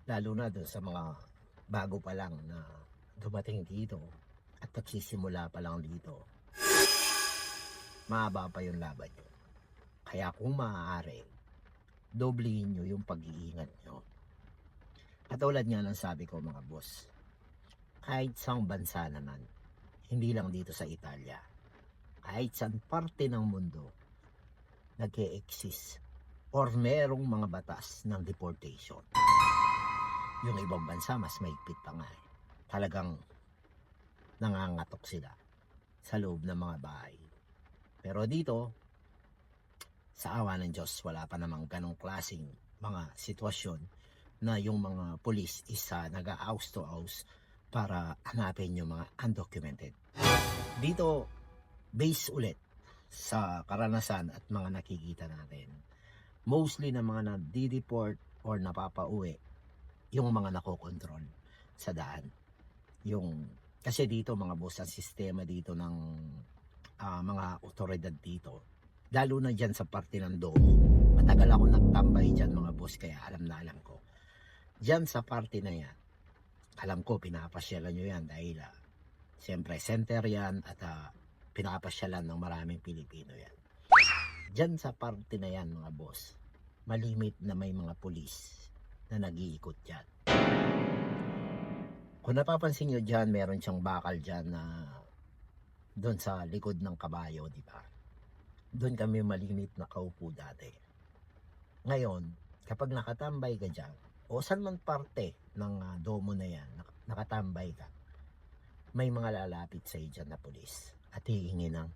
Lalo na dun sa mga bago pa lang na dumating dito at nagsisimula pa lang dito, mahaba pa yung laban nyo. Kaya kung maaari, doblehin nyo yung pag-iingat nyo. Katulad nga ng sabi ko mga boss, kahit sang bansa naman, hindi lang dito sa Italia, kahit saan parte ng mundo, nag-e-exist or merong mga batas ng deportation. Yung ibang bansa mas maigpit pa nga eh. Talagang nangangatok sila sa loob ng mga bahay. Pero dito, sa awa ng Diyos, wala pa namang ganong klaseng mga sitwasyon na yung mga pulis isa nag-a-house to house para hanapin yung mga undocumented. Dito, based ulit sa karanasan at mga nakikita natin, mostly na mga na-deport or napapauwi, yung mga nakokontrol sa daan. Kasi dito mga boss, ang sistema dito ng mga otoridad dito, lalo na dyan sa parte ng Domo. Matagal ako nagtambay dyan mga boss, kaya alam na alam ko. Dyan sa parte na yan, alam ko pinapasyalan nyo yan dahil siyempre center yan at pinapasyalan ng maraming Pilipino yan. Dyan sa parte na yan mga boss, malimit na may mga pulis na nag-iikot dyan. Kung napapansin nyo dyan, meron siyang bakal dyan na doon sa likod ng kabayo, di ba? Doon kami malimit na kaupo dati. Ngayon, kapag nakatambay ka dyan, o saan man parte ng domo na yan, nakatambay ka, may mga lalapit sa dyan na pulis at hihingi ng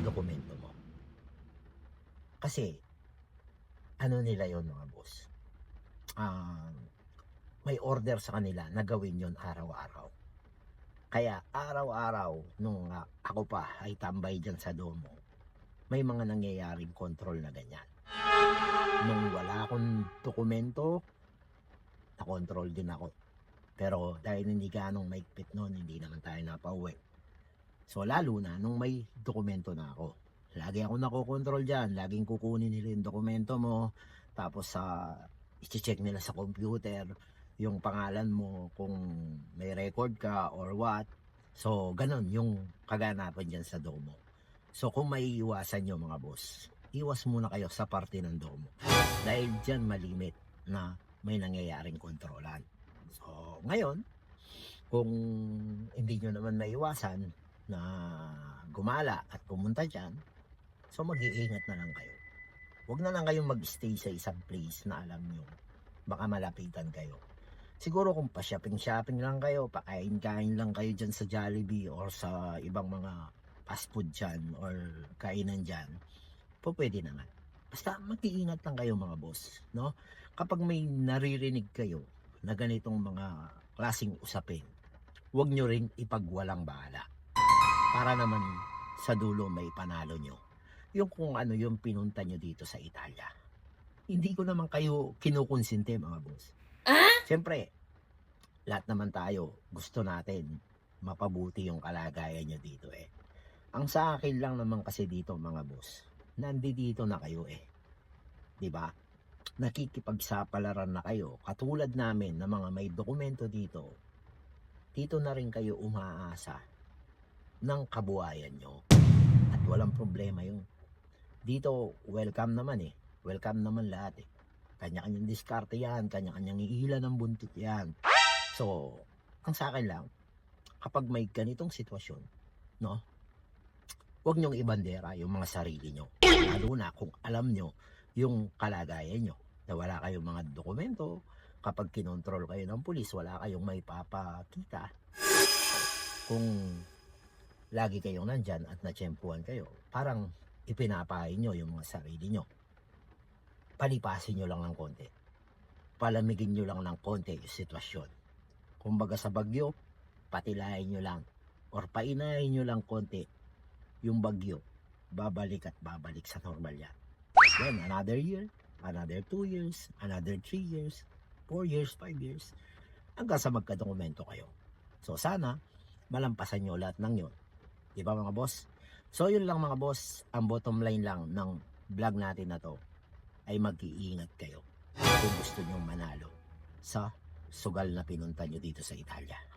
dokumento mo. Kasi, ano nila yon mga boss? May order sa kanila na gawin yon araw-araw. Kaya araw-araw nung ako pa ay tambay dyan sa domo, may mga nangyayaring control na ganyan. Nung wala akong dokumento, na-control din ako. Pero dahil hindi ganong maigpit noon, hindi naman tayo napauwi. So lalo na nung may dokumento na ako. Lagi ako nakokontrol dyan. Laging kukunin nila yung dokumento mo. Tapos i-check nila sa computer yung pangalan mo, kung may record ka or what. So ganon yung kaganapan dyan sa domo. So kung maiiwasan nyo mga boss, iwas muna kayo sa parte ng domo. Dahil dyan malimit na may nangyayaring kontrolan. So ngayon, kung hindi nyo naman maiwasan na gumala at pumunta dyan, so mag-iingat na lang kayo. Huwag na lang kayong mag-stay sa isang place na alam nyo baka malapitan kayo. Siguro kung pa-shopping lang kayo, pakain-kain lang kayo dyan sa Jollibee or sa ibang mga fast food dyan or kainan dyan, po pwede naman. Basta mag-iingat lang kayo mga boss, no? Kapag may naririnig kayo na ganitong mga klaseng usapin, huwag nyo rin ipagwalang bahala. Para naman sa dulo may panalo nyo. Yung kung ano yung pinunta nyo dito sa Italia. Hindi ko naman kayo kinukonsinte mga boss. Siyempre, lahat naman tayo gusto natin mapabuti yung kalagayan nyo dito eh. Ang sa akin lang naman kasi dito mga boss, nandito na kayo eh. 'Di ba? Nakikipagsapalaran na kayo katulad namin na mga may dokumento dito. Dito na rin kayo umaasa ng kabuhayan nyo. At walang problema yun. Dito, welcome naman eh. Welcome naman lahat eh. Kanya-kanyang diskarte yan, kanya-kanyang ihila ng buntot yan. So, ang sa akin lang, kapag may ganitong sitwasyon, no, huwag nyong ibandera yung mga sarili nyo. Lalo na kung alam nyo yung kalagayan nyo, na wala kayong mga dokumento, kapag kinontrol kayo ng pulis, wala kayong may papakita. Kung lagi kayong nandyan at natsyempuhan kayo, parang ipinapahin nyo yung mga sarili nyo. Palipasin nyo lang ng konti. Palamigin nyo lang ng konti yung sitwasyon. Kumbaga sa bagyo, patilahin nyo lang or painahin nyo lang konti yung bagyo. Babalik at babalik sa normal yan. Then another year, another 2 years, another 3 years, 4 years, 5 years, hanggang sa magkadokumento kayo. So sana malampasan nyo lahat ng yun. Diba mga boss? So yun lang mga boss, ang bottom line lang ng vlog natin na to ay mag-iingat kayo kung gusto nyo manalo sa sugal na pinunta nyo dito sa Italia.